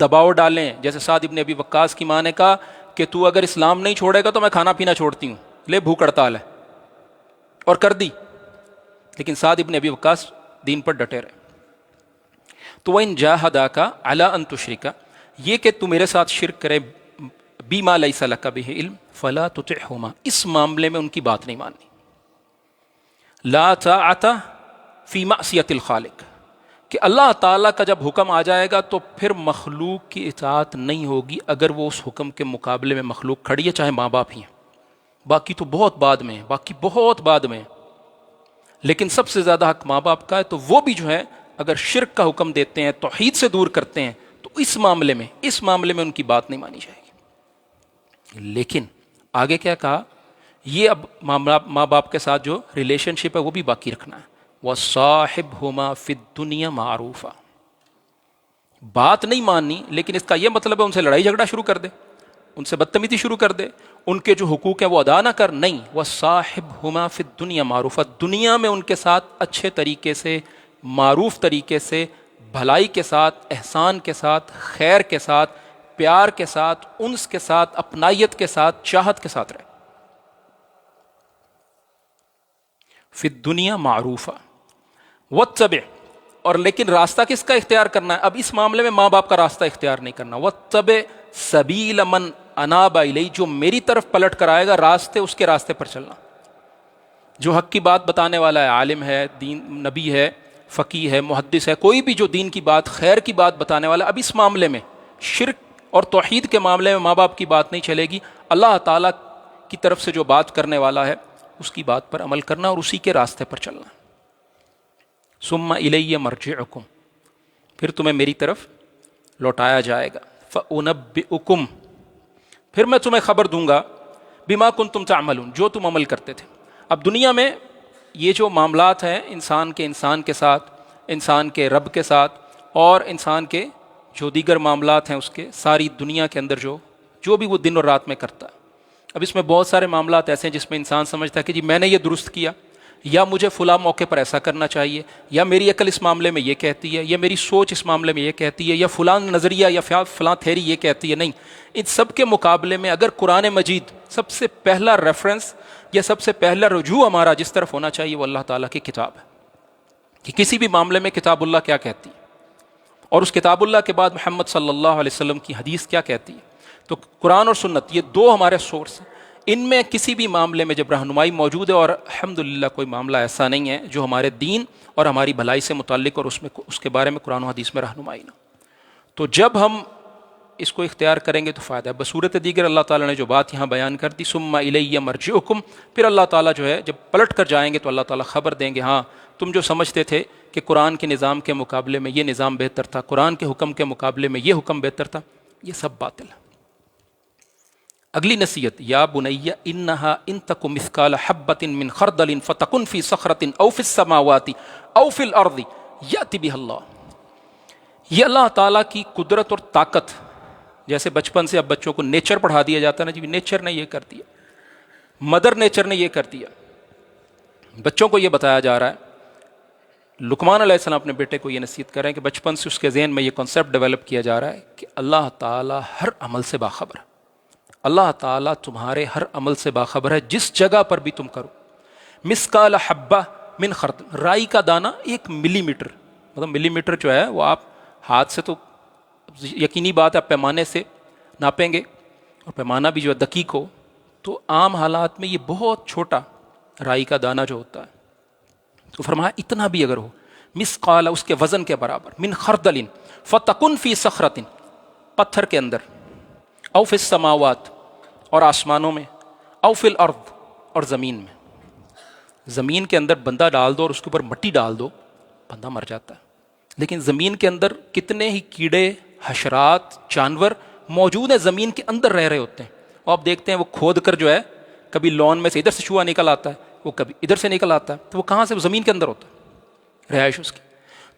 دباؤ ڈالیں، جیسے سعد ابن ابی وقاص کی ماں نے کہا کہ تو اگر اسلام نہیں چھوڑے گا تو میں کھانا پینا چھوڑتی ہوں، لے بھوک ہڑتال ہے، اور کر دی. لیکن سعد ابن ابی وقاص دین پر ڈٹے رہے. تو وَإِن جَاهَدَاكَ عَلَىٰ أَن تُشْرِكَ، یہ کہ تو میرے ساتھ شرک کرے، بِمَا لَيْسَ لَكَ بِهِ عِلْم فَلَا تُطِعْهُمَا، اس معاملے میں ان کی بات نہیں ماننی. لَا طَاعَةَ فِي مَعْصِيَةِ الْخَالِقِ، کہ اللہ تعالیٰ کا جب حکم آ جائے گا تو پھر مخلوق کی اطاعت نہیں ہوگی اگر وہ اس حکم کے مقابلے میں مخلوق کھڑی ہے، چاہے ماں باپ ہی ہیں. باقی تو بہت بعد میں ہے، باقی بہت بعد میں ہے، لیکن سب سے زیادہ حق ماں باپ کا ہے. تو وہ بھی جو ہے اگر شرک کا حکم دیتے ہیں، توحید سے دور کرتے ہیں، تو اس معاملے میں ان کی بات نہیں مانی جائے گی. لیکن آگے کیا کہا؟ یہ اب ماں باپ کے ساتھ جو ریلیشن شپ ہے وہ بھی باقی رکھنا ہے. وَصَاحِبْهُمَا فِي الدُّنْيَا مَعْرُوفًا، بات نہیں ماننی، لیکن اس کا یہ مطلب ہے ان سے لڑائی جھگڑا شروع کر دے، ان سے بدتمیزی شروع کر دے، ان کے جو حقوق ہیں وہ ادا نہ کر. نہیں، وَصَاحِبْهُمَا فِي الدُّنْيَا مَعْرُوفًا، دنیا میں ان کے ساتھ اچھے طریقے سے، معروف طریقے سے، بھلائی کے ساتھ، احسان کے ساتھ، خیر کے ساتھ، پیار کے ساتھ، انس کے ساتھ، اپنائیت کے ساتھ، چاہت کے ساتھ رہے. فی الدنیا معروفہ واتبع، اور لیکن راستہ کس کا اختیار کرنا ہے؟ اب اس معاملے میں ماں باپ کا راستہ اختیار نہیں کرنا. واتبع سبیل من اناب الی، جو میری طرف پلٹ کر آئے گا، اس کے راستے پر چلنا. جو حق کی بات بتانے والا ہے، عالم ہے، دین نبی ہے، فقیہ ہے، محدث ہے، کوئی بھی جو دین کی بات، خیر کی بات بتانے والا، اب اس معاملے میں شرک اور توحید کے معاملے میں ماں باپ کی بات نہیں چلے گی. اللہ تعالیٰ کی طرف سے جو بات کرنے والا ہے اس کی بات پر عمل کرنا اور اسی کے راستے پر چلنا. ثم الی مرجعکم، پھر تمہیں میری طرف لوٹایا جائے گا. فانبئکم، پھر میں تمہیں خبر دوں گا، بما کنتم تعملون، جو تم عمل کرتے تھے. اب دنیا میں یہ جو معاملات ہیں انسان کے ساتھ، انسان کے رب کے ساتھ، اور انسان کے جو دیگر معاملات ہیں اس کے، ساری دنیا کے اندر جو بھی وہ دن اور رات میں کرتا ہے. اب اس میں بہت سارے معاملات ایسے ہیں جس میں انسان سمجھتا ہے کہ جی میں نے یہ درست کیا، یا مجھے فلاں موقع پر ایسا کرنا چاہیے، یا میری عقل اس معاملے میں یہ کہتی ہے، یا میری سوچ اس معاملے میں یہ کہتی ہے، یا فلاں نظریہ یا فلاں تھیری یہ کہتی ہے. نہیں، ان سب کے مقابلے میں اگر قرآن مجید سب سے پہلا ریفرنس یا سب سے پہلا رجوع ہمارا جس طرف ہونا چاہیے وہ اللہ تعالیٰ کی کتاب ہے، کہ کسی بھی معاملے میں کتاب اللہ کیا کہتی ہے، اور اس کتاب اللہ کے بعد محمد صلی اللہ علیہ وسلم کی حدیث کیا کہتی ہے. تو قرآن اور سنت یہ دو ہمارے سورس ہیں. ان میں کسی بھی معاملے میں جب رہنمائی موجود ہے، اور الحمدللہ کوئی معاملہ ایسا نہیں ہے جو ہمارے دین اور ہماری بھلائی سے متعلق اور اس کے بارے میں قرآن و حدیث میں رہنمائی نہ، تو جب ہم اس کو اختیار کریں گے تو فائدہ ہے. بصورت دیگر اللہ تعالیٰ نے جو بات یہاں بیان کر دی، ثم الی مرجعکم، پھر اللہ تعالیٰ جو ہے جب پلٹ کر جائیں گے تو اللہ تعالیٰ خبر دیں گے، ہاں تم جو سمجھتے تھے کہ قرآن کے نظام کے مقابلے میں یہ نظام بہتر تھا، قرآن کے حکم کے مقابلے میں یہ حکم بہتر تھا، یہ سب باطل ہے. اگلی نصیحت، یا بنی انہا ان تک مثقال حبۃ من خردل فتکن فی صخرۃ او فی السماوات او فی الارض یأتی بها اللہ. یہ اللہ تعالیٰ کی قدرت اور طاقت، جیسے بچپن سے اب بچوں کو نیچر پڑھا دیا جاتا ہے نا، جی نیچر نے یہ کر دیا، مدر نیچر نے یہ کر دیا، بچوں کو یہ بتایا جا رہا ہے. لقمان علیہ السلام اپنے بیٹے کو یہ نصیحت کر رہے ہیں کہ بچپن سے اس کے ذہن میں یہ کنسیپٹ ڈیولپ کیا جا رہا ہے کہ اللہ تعالیٰ ہر عمل سے باخبر ہے، اللہ تعالیٰ تمہارے ہر عمل سے باخبر ہے جس جگہ پر بھی تم کرو. مثقال حبہ من خردل، رائی کا دانہ 1 ملی میٹر، مطلب ملی میٹر جو ہے وہ آپ ہاتھ سے تو یقینی بات ہے آپ پیمانے سے ناپیں گے، اور پیمانہ بھی جو ہے دقیق ہو، تو عام حالات میں یہ بہت چھوٹا رائی کا دانہ جو ہوتا ہے، تو فرمایا اتنا بھی اگر ہو، مثقال اس کے وزن کے برابر، من خردل فتکن فی صخرۃ، پتھر کے اندر، او فی السماوات اور آسمانوں میں، او فی الارض اور زمین میں. زمین کے اندر بندہ ڈال دو اور اس کے اوپر مٹی ڈال دو، بندہ مر جاتا ہے. لیکن زمین کے اندر کتنے ہی کیڑے، حشرات، جانور موجود ہیں، زمین کے اندر رہ رہے ہوتے ہیں، اور آپ دیکھتے ہیں وہ کھود کر جو ہے کبھی لون میں سے ادھر سے چوہا نکل آتا ہے، وہ کبھی ادھر سے نکل آتا ہے، تو وہ کہاں سے؟ وہ زمین کے اندر ہوتا ہے، رہائش اس کی.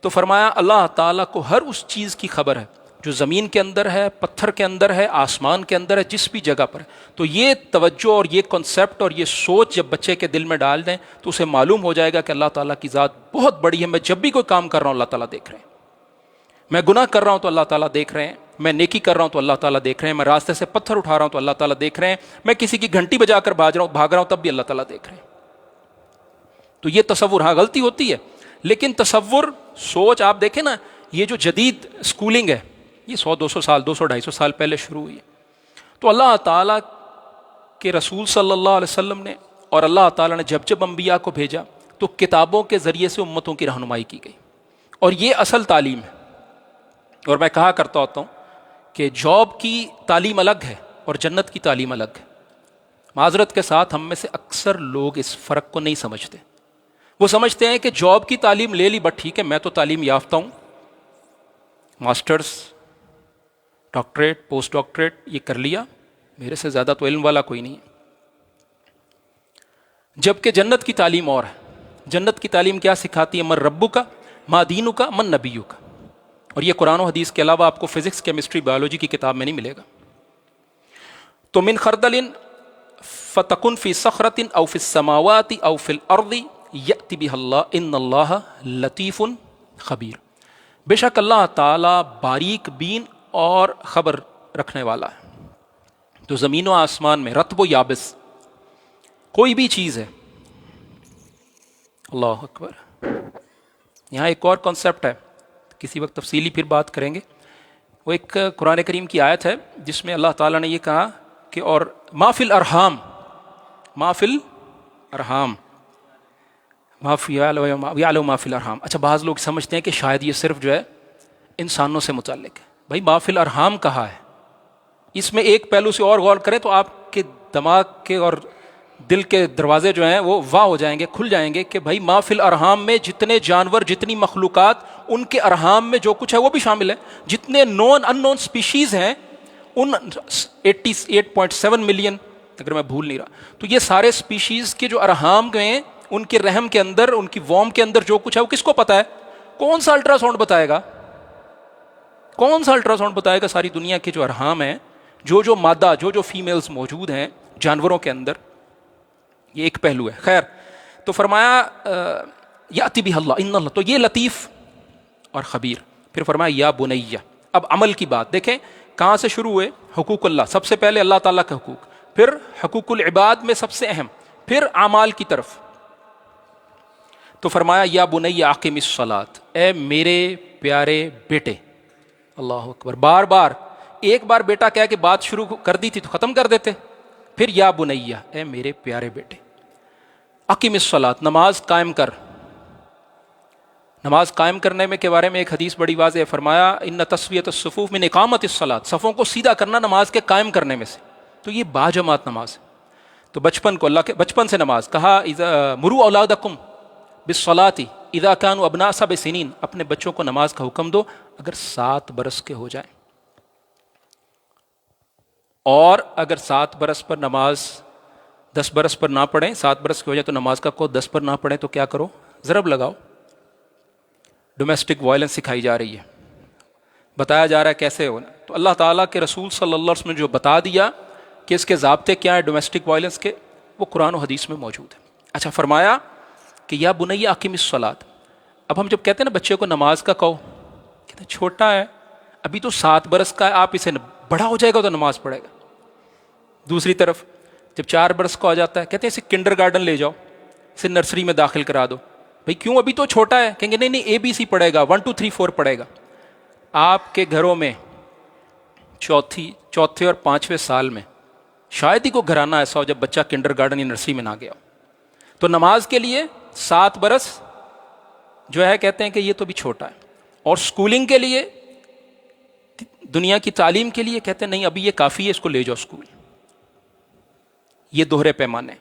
تو فرمایا اللہ تعالیٰ کو ہر اس چیز کی خبر ہے جو زمین کے اندر ہے، پتھر کے اندر ہے، آسمان کے اندر ہے، جس بھی جگہ پر ہے. تو یہ توجہ اور یہ کنسیپٹ اور یہ سوچ جب بچے کے دل میں ڈال دیں تو اسے معلوم ہو جائے گا کہ اللہ تعالیٰ کی ذات بہت بڑی ہے. میں جب بھی کوئی کام کر رہا ہوں اللہ تعالیٰ دیکھ رہے ہیں، میں گناہ کر رہا ہوں تو اللہ تعالیٰ دیکھ رہے ہیں، میں نیکی کر رہا ہوں تو اللہ تعالیٰ دیکھ رہے ہیں، میں راستے سے پتھر اٹھا رہا ہوں تو اللہ تعالیٰ دیکھ رہے ہیں، میں کسی کی گھنٹی بجا کر بھاگ رہا ہوں تب بھی اللہ تعالیٰ دیکھ رہے ہیں. تو یہ تصور، ہاں غلطی ہوتی ہے، لیکن تصور، سوچ آپ دیکھیں نا، یہ جو جدید اسکولنگ ہے یہ 100-200 سال، 200-250 سال پہلے شروع ہوئی ہے. تو اللہ تعالیٰ کے رسول صلی اللہ علیہ وسلم نے اور اللہ تعالیٰ نے جب انبیاء کو بھیجا تو کتابوں کے ذریعے سے امتوں کی رہنمائی کی گئی، اور یہ اصل تعلیم ہے. اور میں کہا کرتا ہوتا ہوں کہ جاب کی تعلیم الگ ہے اور جنت کی تعلیم الگ ہے. معذرت کے ساتھ ہم میں سے اکثر لوگ اس فرق کو نہیں سمجھتے. وہ سمجھتے ہیں کہ جاب کی تعلیم لے لی بٹ ٹھیک ہے، میں تو تعلیم یافتہ ہوں، ماسٹرز، ڈاکٹریٹ، پوسٹ ڈاکٹریٹ یہ کر لیا، میرے سے زیادہ تو علم والا کوئی نہیں ہے. جبکہ جنت کی تعلیم اور ہے. جنت کی تعلیم کیا سکھاتی ہے؟ من ربک، ما دینک، من نبیک. اور یہ قرآن و حدیث کے علاوہ آپ کو فزکس، کیمسٹری، بایولوجی کی کتاب میں نہیں ملے گا. تو من خردل فتکن فی صخرۃ او فی السماوات او فی الارض یأتی بها اللہ ان اللہ لطیف خبیر. بے شک اللہ تعالیٰ باریک بین اور خبر رکھنے والا ہے. تو زمین و آسمان میں، رطب و یابس، کوئی بھی چیز ہے. اللہ اکبر. یہاں ایک اور کانسیپٹ ہے، کسی وقت تفصیلی پھر بات کریں گے. وہ ایک قرآن کریم کی آیت ہے جس میں اللہ تعالیٰ نے یہ کہا کہ اور ما فی الارحام، ما فی الارحام، یعلم ما فی الارحام. اچھا، بعض لوگ سمجھتے ہیں کہ شاید یہ صرف جو ہے انسانوں سے متعلق ہے. بھائی ما فی الارحام کہا ہے، اس میں ایک پہلو سے اور غور کریں تو آپ کے دماغ کے اور دل کے دروازے جو ہیں وہ واہ ہو جائیں گے، کھل جائیں گے کہ بھائی ما فی الارحام میں جتنے جانور، جتنی مخلوقات، ان کے ارحام میں جو کچھ ہے وہ بھی شامل ہے. جتنے نون ان نون سپیشیز ہیں، ان 88.7 ملین اگر میں بھول نہیں رہا، تو یہ سارے سپیشیز کے جو ارحام ہیں، ان کے رحم کے اندر، ان کی ووم کے اندر جو کچھ ہے وہ کس کو پتا ہے؟ کون سا الٹرا ساؤنڈ بتائے گا؟ کون سا الٹرا ساؤنڈ بتائے گا ساری دنیا کے جو ارحام ہیں، جو مادہ، جو فیمیلز موجود ہیں جانوروں کے اندر؟ یہ ایک پہلو ہے. خیر، تو فرمایا یاتی بہ اللہ ان اللہ، تو یہ لطیف اور خبیر. پھر فرمایا یا بنیہ. اب عمل کی بات دیکھیں کہاں سے شروع ہوئے. حقوق اللہ، سب سے پہلے اللہ تعالیٰ کے حقوق، پھر حقوق العباد میں سب سے اہم، پھر اعمال کی طرف. تو فرمایا یا بنیہ اقم الصلاۃ، اے میرے پیارے بیٹے. اللہ اکبر. بار بار، ایک بار بیٹا کہہ کے بات شروع کر دی تھی تو ختم کر دیتے. پھر یا بنیہ، اے میرے پیارے بیٹے. اقم الصلاۃ، نماز قائم کر. نماز قائم کرنے میں کے بارے میں ایک حدیث بڑی واضح ہے. فرمایا ان تسویۃ الصفوف من اقامت الصلاۃ، صفوں کو سیدھا کرنا نماز کے قائم کرنے میں سے. تو یہ باجماعت نماز ہے. تو بچپن کو اللہ کے بچپن سے نماز کہا مروا اولادکم بالصلاۃ اذا كانوا ابناء 7 سنین، اپنے بچوں کو نماز کا حکم دو اگر 7 برس کے ہو جائیں. اور اگر 7 برس پر نماز 10 برس پر نہ پڑھیں، 7 برس کے ہو جائے تو نماز کا کو 10 پر نہ پڑھیں تو کیا کرو؟ ضرب لگاؤ. ڈومیسٹک وائلنس سکھائی جا رہی ہے، بتایا جا رہا ہے کیسے ہونا. تو اللہ تعالیٰ کے رسول صلی اللہ علیہ وسلم نے جو بتا دیا کہ اس کے ضابطے کیا ہیں ڈومیسٹک وائلنس کے، وہ قرآن و حدیث میں موجود ہے. اچھا، فرمایا کہ یا بنیہ اقم الصلاۃ. اب ہم جب کہتے ہیں نا بچے کو نماز کا کہو، کہتے ہیں چھوٹا ہے ابھی تو 7 برس کا ہے، آپ اسے بڑا ہو جائے گا تو نماز پڑھے گا. دوسری طرف جب 4 برس کا ہو جاتا ہے کہتے ہیں اسے کنڈر گارڈن لے جاؤ، اسے نرسری میں داخل کرا دو. بھئی کیوں؟ ابھی تو چھوٹا ہے. کہیں گے نہیں نہیں ABC پڑھے گا، 1 2 3 4 پڑھے گا. آپ کے گھروں میں چوتھے اور 5ویں سال میں شاید ہی کوئی گھرانہ ایسا ہو جب بچہ کنڈر گارڈن یا نرسری میں نہ گیا ہو. تو نماز کے لیے 7 برس جو ہے کہتے ہیں کہ یہ تو بھی چھوٹا ہے. اور سکولنگ کے لیے، دنیا کی تعلیم کے لیے کہتے ہیں نہیں ابھی یہ کافی ہے، اس کو لے جاؤ اسکول. یہ دوہرے پیمانے.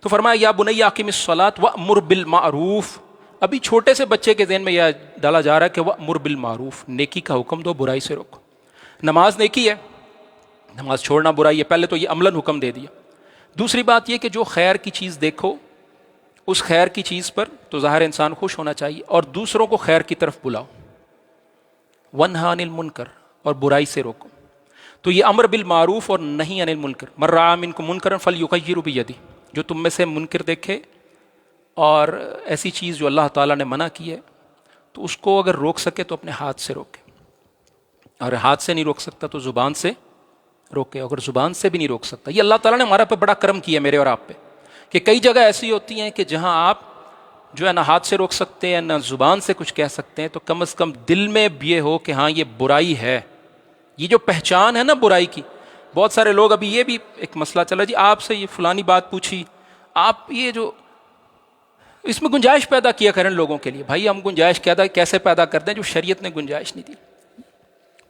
تو فرمایا یا بنیہ اقم الصلاۃ وامر بالمعروف. ابھی چھوٹے سے بچے کے ذہن میں یہ ڈالا جا رہا ہے کہ وامر بالمعروف، نیکی کا حکم دو، برائی سے روکو. نماز نیکی ہے، نماز چھوڑنا برائی ہے. پہلے تو یہ عملاً حکم دے دیا. دوسری بات یہ کہ جو خیر کی چیز دیکھو اس خیر کی چیز پر تو ظاہر انسان خوش ہونا چاہیے، اور دوسروں کو خیر کی طرف بلاؤ. ونہا عن المنکر، اور برائی سے روکو. تو یہ امر بالمعروف اور نہی عن المنکر. من رأى منکم منکرا فلیغیرہ بیدہ، جو تم میں سے منکر دیکھے اور ایسی چیز جو اللہ تعالیٰ نے منع کی ہے تو اس کو اگر روک سکے تو اپنے ہاتھ سے روکے، اور ہاتھ سے نہیں روک سکتا تو زبان سے روکے، اگر زبان سے بھی نہیں روک سکتا. یہ اللہ تعالیٰ نے ہمارا پہ بڑا کرم کیا میرے اور آپ پہ کہ کئی جگہ ایسی ہوتی ہیں کہ جہاں آپ جو ہے نہ ہاتھ سے روک سکتے ہیں نہ زبان سے کچھ کہہ سکتے ہیں، تو کم از کم دل میں یہ ہو کہ ہاں یہ برائی ہے. یہ جو پہچان ہے نا برائی کی، بہت سارے لوگ ابھی یہ بھی ایک مسئلہ چلا جی آپ سے یہ فلانی بات پوچھی، آپ یہ جو اس میں گنجائش پیدا کیا کریں لوگوں کے لیے. بھائی ہم گنجائش کیسے پیدا کرتے ہیں جو شریعت نے گنجائش نہیں دی.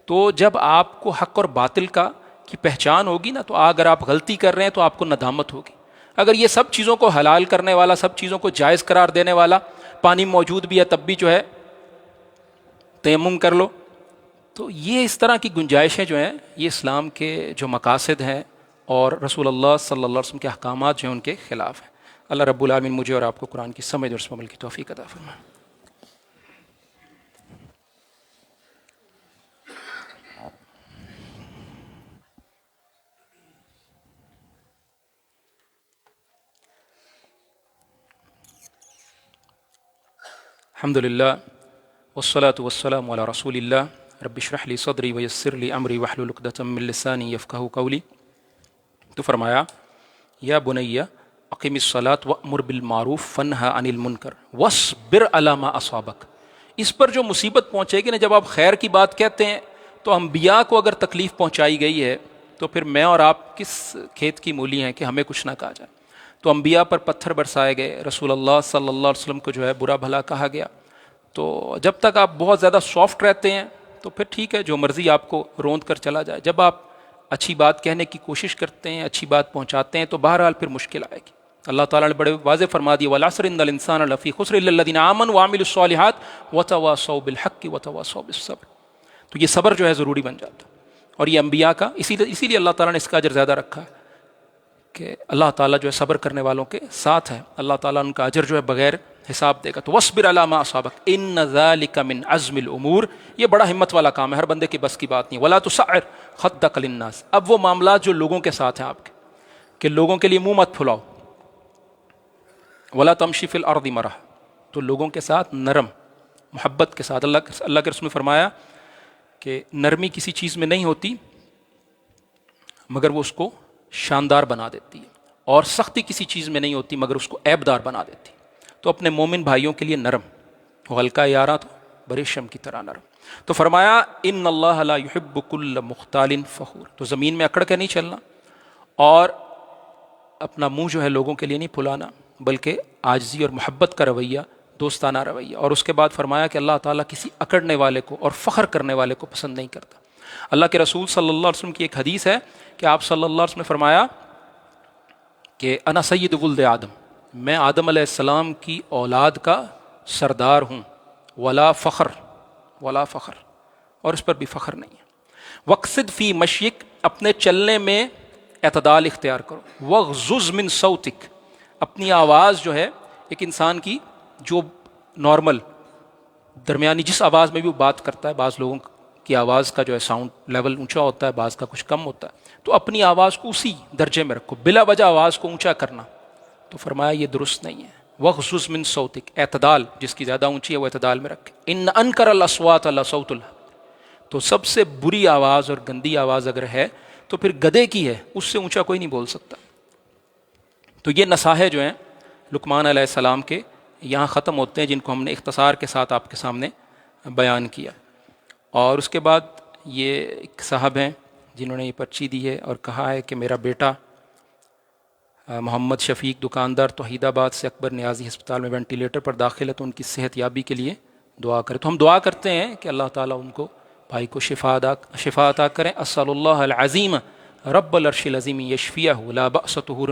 تو جب آپ کو حق اور باطل کی پہچان ہوگی نا، تو اگر آپ غلطی کر رہے ہیں تو آپ کو ندامت ہوگی. اگر یہ سب چیزوں کو حلال کرنے والا، سب چیزوں کو جائز قرار دینے والا، پانی موجود بھی ہے تب بھی جو ہے تیمم کر لو، تو یہ اس طرح کی گنجائشیں جو ہیں یہ اسلام کے جو مقاصد ہیں اور رسول اللہ صلی اللہ علیہ وسلم کے احکامات جو ہیں ان کے خلاف ہیں. اللہ رب العالمین مجھے اور آپ کو قرآن کی سمجھ اور اس پر عمل کی توفیق عطا فرمائے. الحمد للہ والصلاة والسلام علی رسول اللہ رب اشرح لی صدری ویسر لی امری واحلل عقدۃ من لسانی یفقہوا قولی. تو فرمایا یا بنی اقم الصلاۃ وامر بالمعروف وانہا عن المنکر واصبر علی ما اصابک. اس پر جو مصیبت پہنچے گی نا، جب آپ خیر کی بات کہتے ہیں تو انبیاء کو اگر تکلیف پہنچائی گئی ہے تو پھر میں اور آپ کس کھیت کی مولی ہیں کہ ہمیں کچھ نہ کہا جائے. تو انبیاء پر پتھر برسائے گئے، رسول اللہ صلی اللہ علیہ وسلم کو جو ہے برا بھلا کہا گیا. تو جب تک آپ بہت زیادہ سافٹ رہتے ہیں تو پھر ٹھیک ہے، جو مرضی آپ کو روند کر چلا جائے. جب آپ اچھی بات کہنے کی کوشش کرتے ہیں، اچھی بات پہنچاتے ہیں تو بہرحال پھر مشکل آئے گی. اللہ تعالیٰ نے بڑے واضح فرما دیا والعصر ان الانسان لفی خسر الا الذین آمنوا وعملوا الصالحات وتواصوا بالحق وتواصوا بالصبر. تو یہ صبر جو ہے ضروری بن جاتا ہے، اور یہ انبیاء کا اسی لیے اللہ تعالیٰ نے اس کا اجر زیادہ رکھا ہے کہ اللہ تعالیٰ جو ہے صبر کرنے والوں کے ساتھ ہے. اللہ تعالیٰ ان کا اجر جو ہے بغیر حساب دے گا. تو وَاصْبِرْ عَلَىٰ مَا أَصَابَكَ إِنَّ ذَلِكَ مِنْ عَزْمِ الْأُمُورِ. یہ بڑا ہمت والا کام ہے، ہر بندے کی بس کی بات نہیں. وَلَا تُسَعِّرْ خَدَّكَ لِلنَّاسِ. اب وہ معاملات جو لوگوں کے ساتھ ہیں آپ کے، کہ لوگوں کے لیے منہ مت پھلاؤ. ولا تمشی فی الارض مرح، تو لوگوں کے ساتھ نرم محبت کے ساتھ. اللہ کے رسول نے فرمایا کہ نرمی کسی چیز میں نہیں ہوتی مگر وہ اس کو شاندار بنا دیتی ہے، اور سختی کسی چیز میں نہیں ہوتی مگر اس کو عیب دار بنا دیتی. تو اپنے مومن بھائیوں کے لیے نرم، غلقہ یاراں تو بریشم کی طرح نرم. تو فرمایا ان اللہ لا یحب کل مختال فخور، تو زمین میں اکڑ کے نہیں چلنا اور اپنا منہ جو ہے لوگوں کے لیے نہیں پھلانا، بلکہ عاجزی اور محبت کا رویہ، دوستانہ رویہ. اور اس کے بعد فرمایا کہ اللہ تعالیٰ کسی اکڑنے والے کو اور فخر کرنے والے کو پسند نہیں کرتا. اللہ کے رسول صلی اللہ علیہ وسلم کی ایک حدیث ہے کہ آپ صلی اللہ علیہ وسلم نے فرمایا کہ انا سید ولد آدم، میں آدم علیہ السلام کی اولاد کا سردار ہوں، ولا فخر، ولا فخر، اور اس پر بھی فخر نہیں ہے. وقصد فی مشیک، اپنے چلنے میں اعتدال اختیار کرو. وغضض من صوتک، اپنی آواز جو ہے ایک انسان کی جو نارمل درمیانی جس آواز میں بھی وہ بات کرتا ہے، بعض لوگوں کی آواز کا جو ہے ساؤنڈ لیول اونچا ہوتا ہے، بعض کا کچھ کم ہوتا ہے، تو اپنی آواز کو اسی درجے میں رکھو. بلا وجہ آواز کو اونچا کرنا تو فرمایا یہ درست نہیں ہے. وغضض من صوتک، اعتدال، جس کی زیادہ اونچی ہے وہ اعتدال میں رکھے. ان انکر الاصوات لصوت الحمیر، تو سب سے بری آواز اور گندی آواز اگر ہے تو پھر گدھے کی ہے، اس سے اونچا کوئی نہیں بول سکتا. تو یہ نصائح جو ہیں لقمان علیہ السلام کے یہاں ختم ہوتے ہیں، جن کو ہم نے اختصار کے ساتھ آپ کے سامنے بیان کیا. اور اس کے بعد یہ ایک صاحب ہیں جنہوں نے یہ پرچی دی ہے اور کہا ہے کہ میرا بیٹا محمد شفیق دکاندار توحید آباد سے اکبر نیازی ہسپتال میں وینٹیلیٹر پر داخل ہے، تو ان کی صحت یابی کے لیے دعا کریں. تو ہم دعا کرتے ہیں کہ اللہ تعالیٰ ان کو، بھائی کو شفا عطا کریں. اسأل اللہ العظیم رب العرش العظیم یشفیہ لا بأس طہور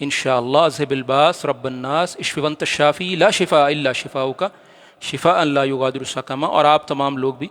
انشاءاللہ اذهب الباس رب الناس اشف وانت الشافی لا شفاء الا شفاؤک شفاء لا یغادر سقما. اور آپ تمام لوگ بھی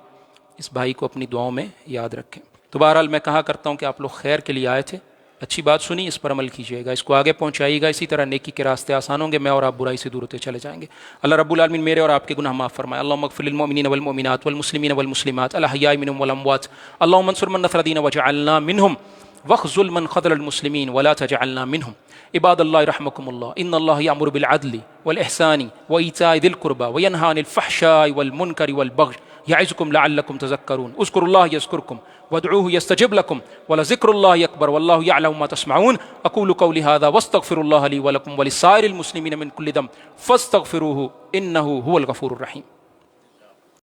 اس بھائی کو اپنی دعاؤں میں یاد رکھیں. تو بہرحال میں کہا کرتا ہوں کہ آپ لوگ خیر کے لیے آئے تھے، اچھی بات سنی، اس پر عمل کیجیے گا، اس کو آگے پہنچائیے گا. اسی طرح نیکی کے راستے آسان ہوں گے، میں اور آپ برائی سے دور ہوتے چلے جائیں گے. اللہ رب العالمین میرے اور آپ کے گناہ معاف فرمائے. اللہم اغفر للمؤمنین والمؤمنات والمسلمین والمسلمات الاحیاء منهم والاموات. اللہم انصر من نصر دین وجعلنا منهم واخذل من خذل المسلمین ولا تجعلنا منهم. عباد اللہ رحمکم اللہ، ان اللہ یأمر بالعدل والإحسان وإیتاء ذی القربى وینہی عن الفحشاء والمنکر والبغی یعظکم لعلکم تذکرون. اذکروا اللہ یذکرکم وادعوه يستجب لكم ولذكر الله أكبر والله يعلم ما تسمعون. أقول قولي هذا واستغفر الله لي ولكم ولسائر المسلمين من كل ذنب فاستغفروه إنه هو الغفور الرحيم.